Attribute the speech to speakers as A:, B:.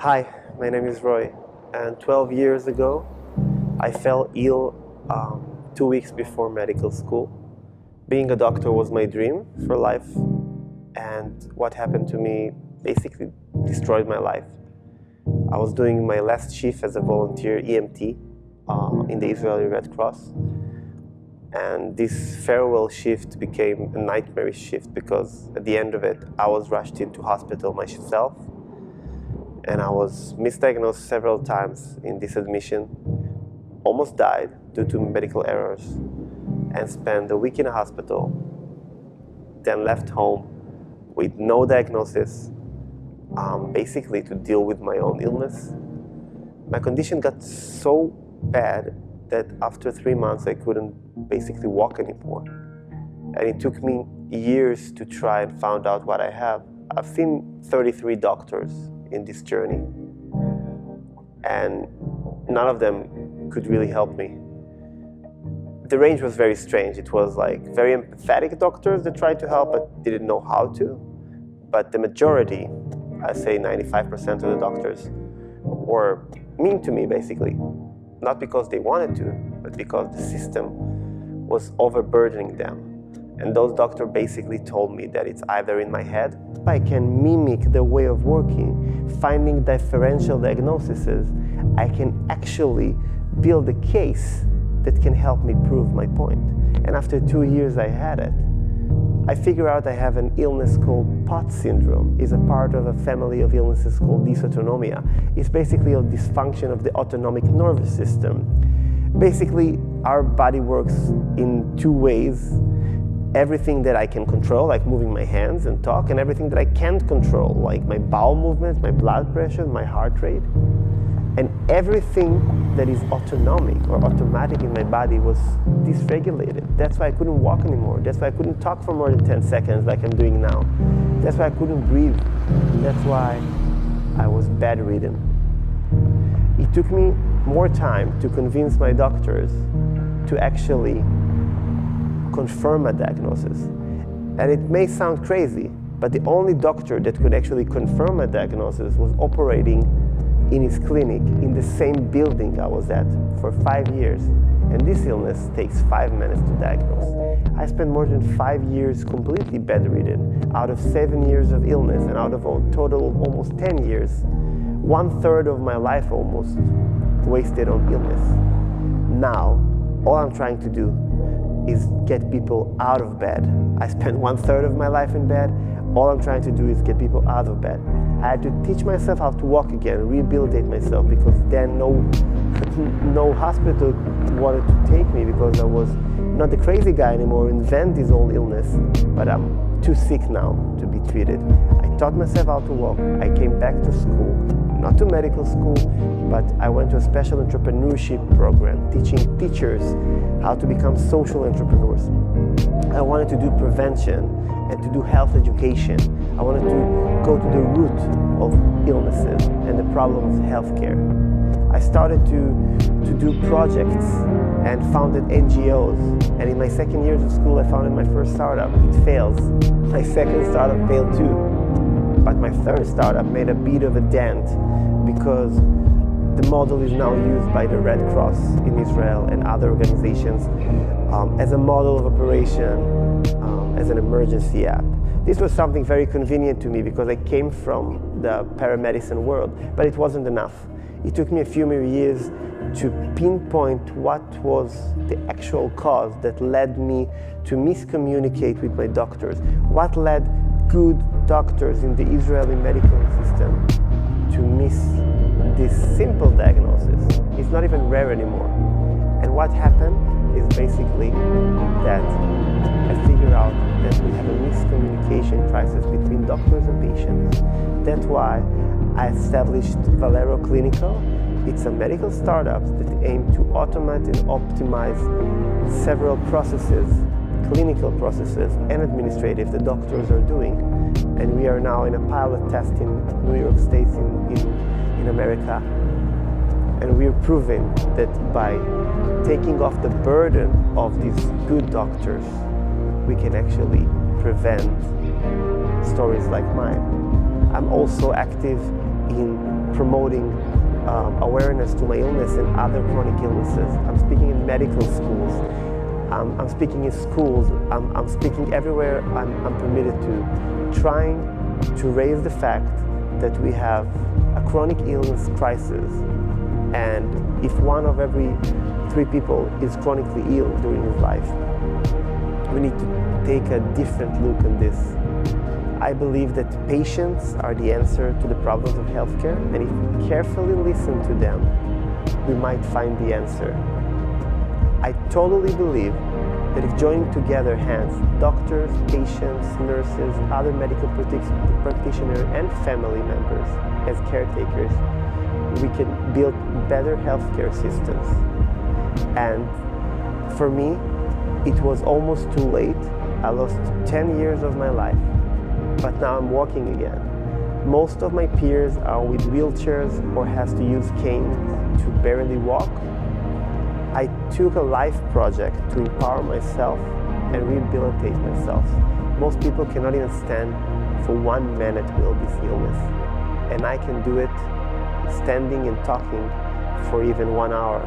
A: Hi, my name is Roi, and 12 years ago I fell ill 2 weeks before medical school. Being a doctor was my dream for life, and what happened to me basically destroyed my life. I was doing my last shift as a volunteer EMT in the Israeli Red Cross, and this farewell shift became a nightmare shift because at the end of it I was rushed into hospital myself, and I was misdiagnosed several times in this admission, almost died due to medical errors, and spent a week in a hospital, then left home with no diagnosis, basically to deal with my own illness. My condition got so bad that after 3 months I couldn't basically walk anymore. And it took me years to try and find out what I have. I've seen 33 doctors in this journey, and none of them could really help me. The range was very strange. It was like very empathetic doctors that tried to help but didn't know how to. But the majority, I say 95% of the doctors, were mean to me basically. Not because they wanted to, but because the system was overburdening them. And those doctors basically told me that it's either in my head. I can mimic the way of working, finding differential diagnoses. I can actually build a case that can help me prove my point. And after 2 years I had it. I figure out I have an illness called POTS syndrome. It's a part of a family of illnesses called Dysautonomia. It's basically a dysfunction of the autonomic nervous system. Basically, our body works in two ways. Everything that I can control, like moving my hands and talk, and everything that I can't control, like my bowel movements, my blood pressure, my heart rate. And everything that is autonomic or automatic in my body was dysregulated. That's why I couldn't walk anymore. That's why I couldn't talk for more than 10 seconds like I'm doing now. That's why I couldn't breathe. That's why I was bedridden. It took me more time to convince my doctors to actually confirm a diagnosis. And it may sound crazy, but the only doctor that could actually confirm a diagnosis was operating in his clinic in the same building I was at for 5 years. And this illness takes 5 minutes to diagnose. I spent more than 5 years completely bedridden. Out of 7 years of illness and out of a total of almost 10 years, 1/3 of my life almost wasted on illness. Now, all I'm trying to do is get people out of bed. I spent 1/3 of my life in bed. All I'm trying to do is get people out of bed. I had to teach myself how to walk again, rehabilitate myself, because then no hospital wanted to take me because I was not the crazy guy anymore, invent this old illness, but I'm too sick now to be treated. I taught myself how to walk. I came back to school, not to medical school, but I went to a special entrepreneurship program, teaching teachers how to become social entrepreneurs. I wanted to do prevention and to do health education. I wanted to go to the root of illnesses and the problems of healthcare. I started to do projects and founded NGOs. And in my second year of school, I founded my first startup. It fails. My second startup failed too. But my third startup made a bit of a dent because the model is now used by the Red Cross in Israel and other organizations as a model of operation, as an emergency app. This was something very convenient to me because I came from the paramedicine world, but it wasn't enough. It took me a few more years to pinpoint what was the actual cause that led me to miscommunicate with my doctors. What led good doctors in the Israeli medical system to miss this simple diagnosis. It's not even rare anymore. And what happened is basically that I figured out that we have a miscommunication crisis between doctors and patients. That's why I established Valero Clinical. It's a medical startup that aims to automate and optimize several processes, clinical processes and administrative the doctors are doing. And we are now in a pilot test in New York State in America. And we're proving that by taking off the burden of these good doctors, we can actually prevent stories like mine. I'm also active in promoting awareness to my illness and other chronic illnesses. I'm speaking in medical schools. I'm speaking in schools. I'm speaking everywhere I'm permitted to, trying to raise the fact that we have a chronic illness crisis, and if 1 of every 3 people is chronically ill during his life, we need to take a different look on this. I believe that patients are the answer to the problems of healthcare, and if we carefully listen to them, we might find the answer. I totally believe that if joining together hands, doctors, patients, nurses, other medical practitioners, and family members as caretakers, we can build better healthcare systems. And for me, it was almost too late. I lost 10 years of my life, but now I'm walking again. Most of my peers are with wheelchairs or has to use canes to barely walk. I took a life project to empower myself and rehabilitate myself. Most people cannot even stand for 1 minute with this illness, and I can do it standing and talking for even 1 hour.